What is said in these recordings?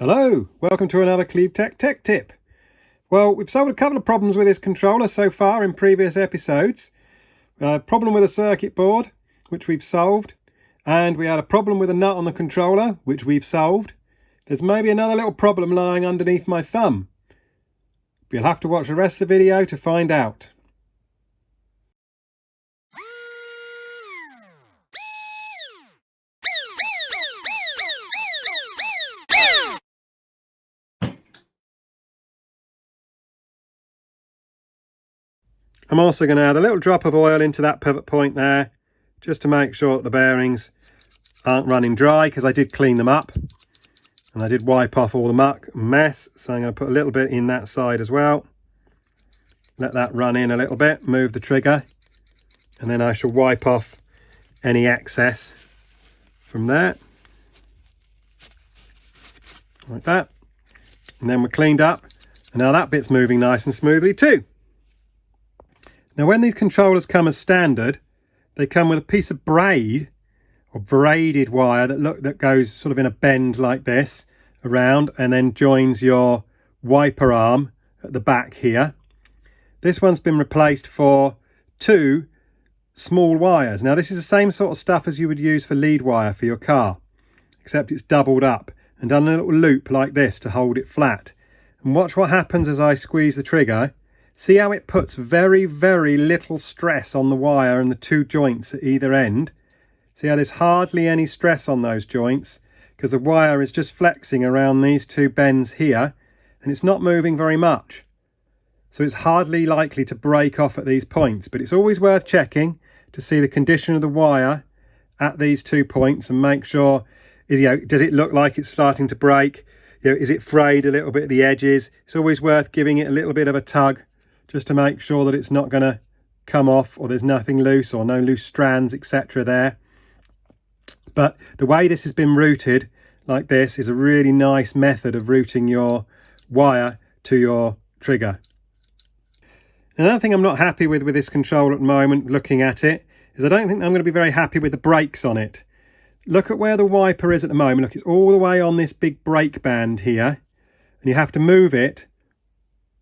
Hello, welcome to another CleaveTech tech tip. Well, we've solved a couple of problems with this controller so far in previous episodes. Problem with a circuit board, which we've solved, and we had a problem with a nut on the controller, which we've solved. There's maybe another little problem lying underneath my thumb. You'll have to watch the rest of the video to find out. I'm also going to add a little drop of oil into that pivot point there, just to make sure that the bearings aren't running dry, because I did clean them up and I did wipe off all the muck and mess. So I'm going to put a little bit in that side as well. Let that run in a little bit, move the trigger, and then I shall wipe off any excess from there, like that. And then we're cleaned up, and now that bit's moving nice and smoothly too. Now when these controllers come as standard, they come with a piece of braid or braided wire that goes sort of in a bend like this around, and then joins your wiper arm at the back here. This one's been replaced for two small wires. Now this is the same sort of stuff as you would use for lead wire for your car, except it's doubled up and done a little loop like this to hold it flat. And watch what happens as I squeeze the trigger. See how it puts very, very little stress on the wire and the two joints at either end. See how there's hardly any stress on those joints, because the wire is just flexing around these two bends here, and it's not moving very much. So it's hardly likely to break off at these points, but it's always worth checking to see the condition of the wire at these 2 points and make sure, does it look like it's starting to break? Is it frayed a little bit at the edges? It's always worth giving it a little bit of a tug, just to make sure that it's not going to come off, or there's nothing loose or no loose strands, etc. there. But the way this has been routed like this is a really nice method of routing your wire to your trigger. Another thing I'm not happy with this controller at the moment, looking at it, is I don't think I'm going to be very happy with the brakes on it. Look at where the wiper is at the moment. Look, it's all the way on this big brake band here, and you have to move it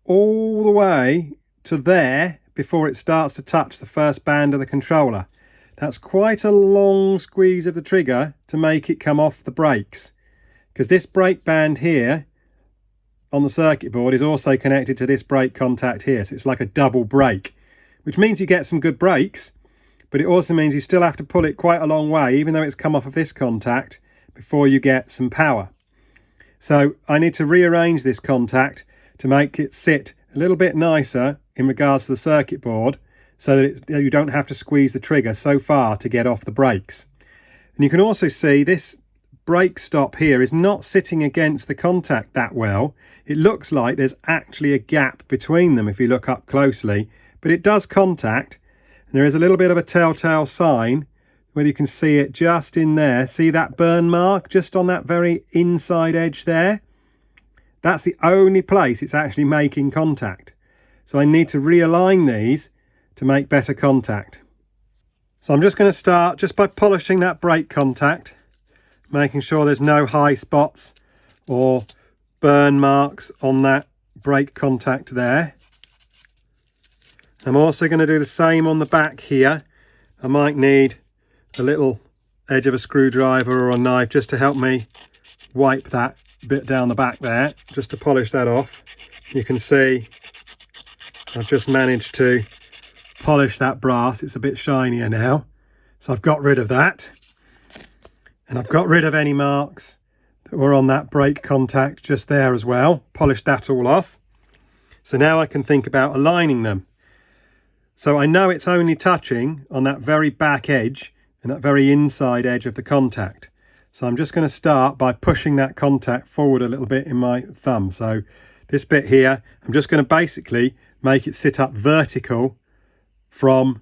all the way to there before it starts to touch the first band of the controller. That's quite a long squeeze of the trigger to make it come off the brakes, because this brake band here on the circuit board is also connected to this brake contact here, so it's like a double brake, which means you get some good brakes, but it also means you still have to pull it quite a long way, even though it's come off of this contact, before you get some power. So I need to rearrange this contact to make it sit a little bit nicer in regards to the circuit board, so that you don't have to squeeze the trigger so far to get off the brakes. And you can also see this brake stop here is not sitting against the contact that well. It looks like there's actually a gap between them if you look up closely, but it does contact, and there is a little bit of a telltale sign where you can see it just in there. See that burn mark just on that very inside edge there? That's the only place it's actually making contact. So I need to realign these to make better contact. So I'm just going to start just by polishing that brake contact, making sure there's no high spots or burn marks on that brake contact there. I'm also going to do the same on the back here. I might need a little edge of a screwdriver or a knife just to help me wipe that bit down the back there, just to polish that off. You can see I've just managed to polish that brass. It's a bit shinier now, so I've got rid of that, and I've got rid of any marks that were on that brake contact just there as well. Polished that all off. So now I can think about aligning them. So I know it's only touching on that very back edge and that very inside edge of the contact. So I'm just going to start by pushing that contact forward a little bit in my thumb. So this bit here, I'm just going to basically make it sit up vertical from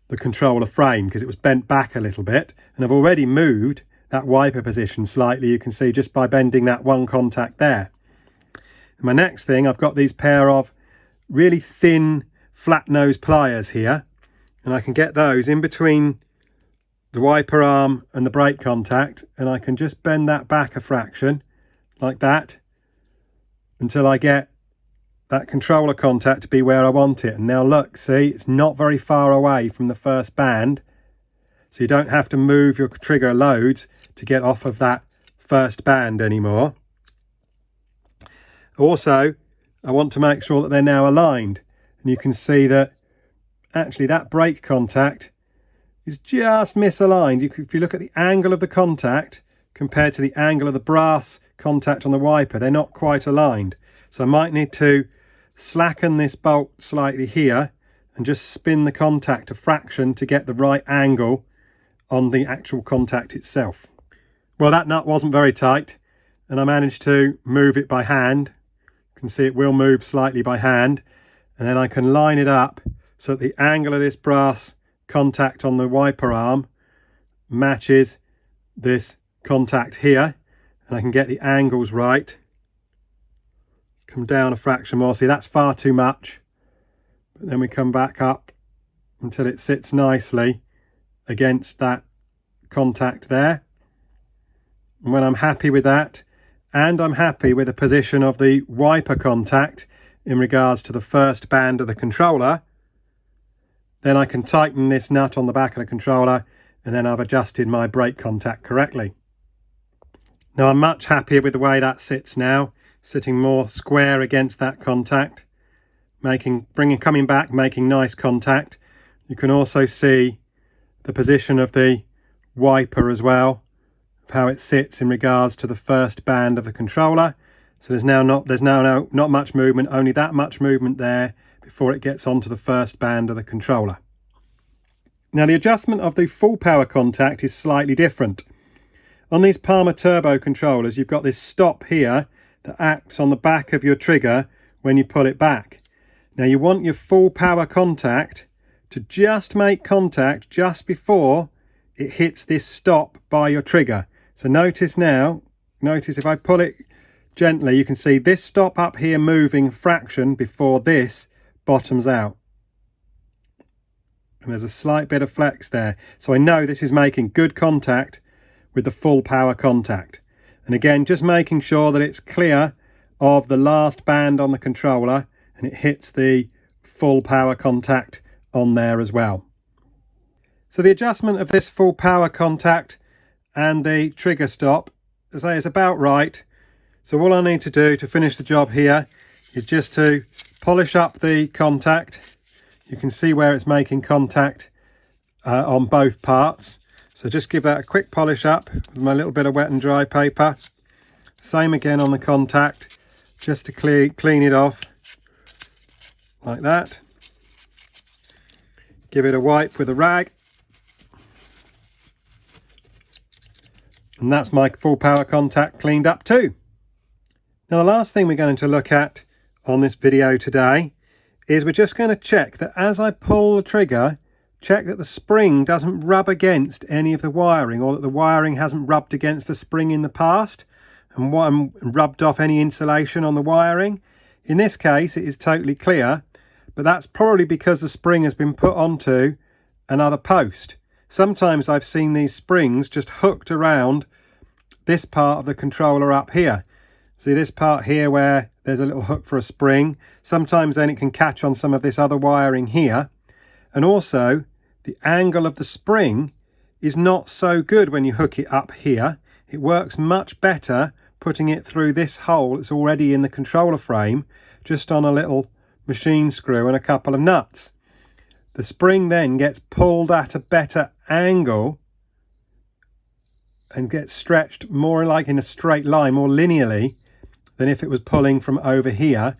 the controller frame, because it was bent back a little bit, and I've already moved that wiper position slightly, you can see, just by bending that one contact there. And my next thing, I've got these pair of really thin flat nose pliers here, and I can get those in between the wiper arm and the brake contact, and I can just bend that back a fraction like that until I get that controller contact to be where I want it. And now look, see, it's not very far away from the first band, so you don't have to move your trigger loads to get off of that first band anymore. Also, I want to make sure that they're now aligned, and you can see that actually that brake contact is just misaligned. If you look at the angle of the contact compared to the angle of the brass contact on the wiper, they're not quite aligned. So I might need to slacken this bolt slightly here and just spin the contact a fraction to get the right angle on the actual contact itself. Well, that nut wasn't very tight, and I managed to move it by hand. You can see it will move slightly by hand, and then I can line it up so that the angle of this brass contact on the wiper arm matches this contact here, and I can get the angles right. Come down a fraction more. See, that's far too much, but then we come back up until it sits nicely against that contact there. And when I'm happy with that, and I'm happy with the position of the wiper contact in regards to the first band of the controller, then I can tighten this nut on the back of the controller, and then I've adjusted my brake contact correctly. Now I'm much happier with the way that sits now, sitting more square against that contact, coming back, making nice contact. You can also see the position of the wiper as well, how it sits in regards to the first band of the controller. So there's now not much movement, only that much movement there before it gets onto the first band of the controller. Now the adjustment of the full power contact is slightly different. On these Palmer Turbo controllers, you've got this stop here that acts on the back of your trigger when you pull it back. Now you want your full power contact to just make contact just before it hits this stop by your trigger. So notice if I pull it gently, you can see this stop up here moving a fraction before this bottoms out. And there's a slight bit of flex there. So I know this is making good contact with the full power contact. And again, just making sure that it's clear of the last band on the controller and it hits the full power contact on there as well. So the adjustment of this full power contact and the trigger stop, as I say, is about right. So all I need to do to finish the job here is just to polish up the contact. You can see where it's making contact on both parts. So just give that a quick polish up with my little bit of wet and dry paper. Same again on the contact, just to clean it off like that. Give it a wipe with a rag. And that's my full power contact cleaned up too. Now the last thing we're going to look at on this video today is we're just going to check that as I pull the trigger, check that the spring doesn't rub against any of the wiring, or that the wiring hasn't rubbed against the spring in the past and rubbed off any insulation on the wiring. In this case, it is totally clear, but that's probably because the spring has been put onto another post. Sometimes I've seen these springs just hooked around this part of the controller up here. See this part here where there's a little hook for a spring? Sometimes then it can catch on some of this other wiring here. And also, the angle of the spring is not so good when you hook it up here. It works much better putting it through this hole that's already in the controller frame, just on a little machine screw and a couple of nuts. The spring then gets pulled at a better angle and gets stretched more like in a straight line, more linearly, than if it was pulling from over here,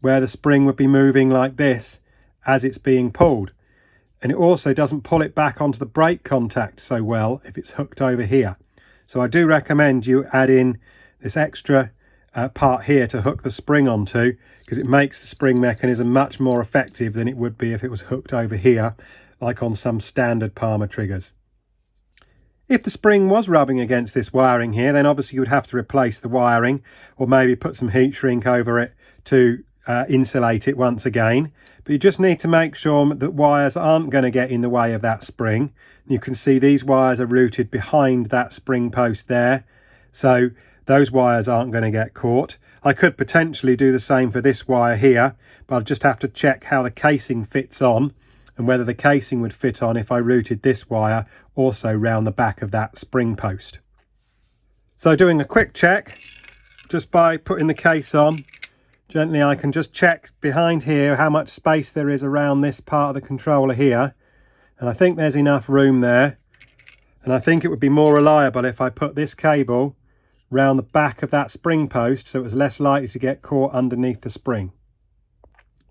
where the spring would be moving like this as it's being pulled. And it also doesn't pull it back onto the brake contact so well if it's hooked over here. So I do recommend you add in this extra part here to hook the spring onto, because it makes the spring mechanism much more effective than it would be if it was hooked over here, like on some standard Palmer triggers. If the spring was rubbing against this wiring here, then obviously you would have to replace the wiring, or maybe put some heat shrink over it to insulate it once again. But you just need to make sure that wires aren't going to get in the way of that spring. You can see these wires are routed behind that spring post there. So those wires aren't going to get caught. I could potentially do the same for this wire here, but I'll just have to check how the casing fits on and whether the casing would fit on if I routed this wire also round the back of that spring post. So doing a quick check, just by putting the case on, gently I can just check behind here how much space there is around this part of the controller here. And I think there's enough room there. And I think it would be more reliable if I put this cable round the back of that spring post so it was less likely to get caught underneath the spring.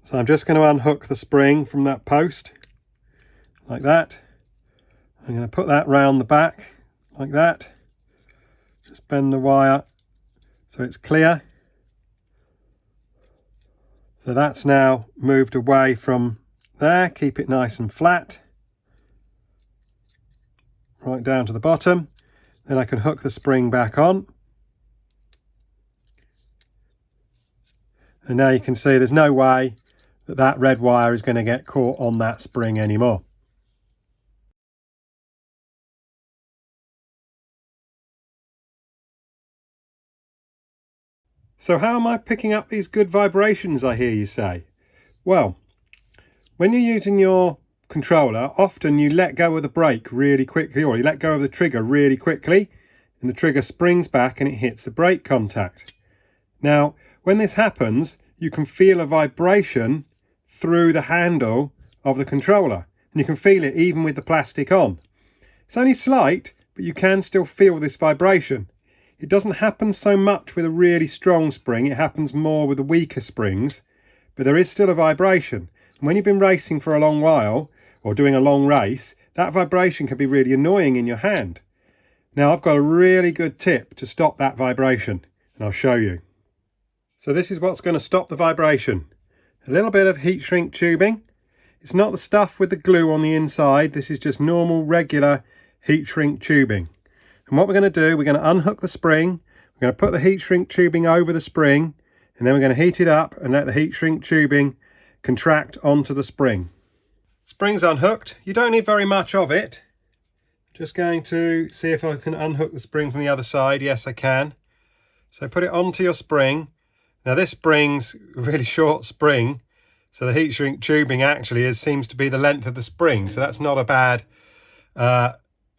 So I'm just going to unhook the spring from that post like that. I'm going to put that round the back like that. Just bend the wire so it's clear. So that's now moved away from there. Keep it nice and flat. Right down to the bottom. Then I can hook the spring back on. And now you can see there's no way that that red wire is going to get caught on that spring anymore. So how am I picking up these good vibrations, I hear you say? Well, when you're using your controller, often you let go of the brake really quickly, or you let go of the trigger really quickly, and the trigger springs back and it hits the brake contact. Now, when this happens, you can feel a vibration through the handle of the controller, and you can feel it even with the plastic on. It's only slight, but you can still feel this vibration. It doesn't happen so much with a really strong spring, it happens more with the weaker springs, but there is still a vibration. And when you've been racing for a long while, or doing a long race, that vibration can be really annoying in your hand. Now I've got a really good tip to stop that vibration, and I'll show you. So this is what's going to stop the vibration. A little bit of heat shrink tubing. It's not the stuff with the glue on the inside, this is just normal regular heat shrink tubing. And what we're going to do, we're going to unhook the spring, we're going to put the heat shrink tubing over the spring, and then we're going to heat it up and let the heat shrink tubing contract onto the spring. Spring's unhooked. You don't need very much of it. Just going to see if I can unhook the spring from the other side. Yes, I can. So put it onto your spring. Now this spring's a really short spring, so the heat shrink tubing actually seems to be the length of the spring, so that's not a bad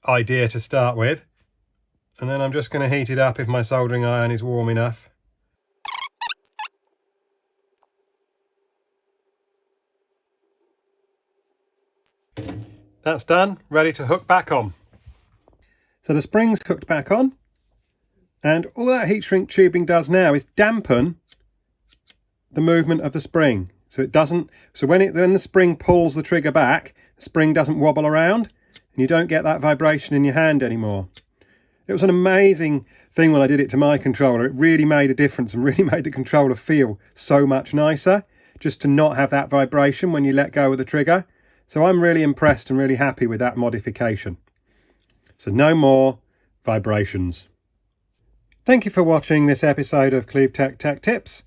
idea to start with. And then I'm just going to heat it up if my soldering iron is warm enough. That's done, ready to hook back on. So the spring's hooked back on, and all that heat shrink tubing does now is dampen the movement of the spring. So it doesn't, so when the spring pulls the trigger back, the spring doesn't wobble around and you don't get that vibration in your hand anymore. It was an amazing thing when I did it to my controller. It really made a difference and really made the controller feel so much nicer, just to not have that vibration when you let go of the trigger. So I'm really impressed and really happy with that modification. So no more vibrations. Thank you for watching this episode of CleaveTech Tech Tips.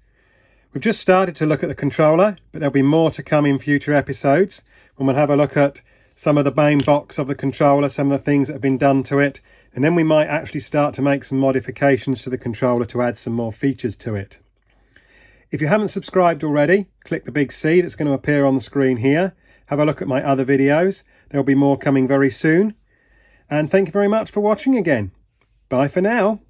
We've just started to look at the controller, but there'll be more to come in future episodes when we'll have a look at some of the main box of the controller, some of the things that have been done to it, and then we might actually start to make some modifications to the controller to add some more features to it. If you haven't subscribed already, click the big C that's going to appear on the screen here. Have a look at my other videos. There'll be more coming very soon. And thank you very much for watching again. Bye for now.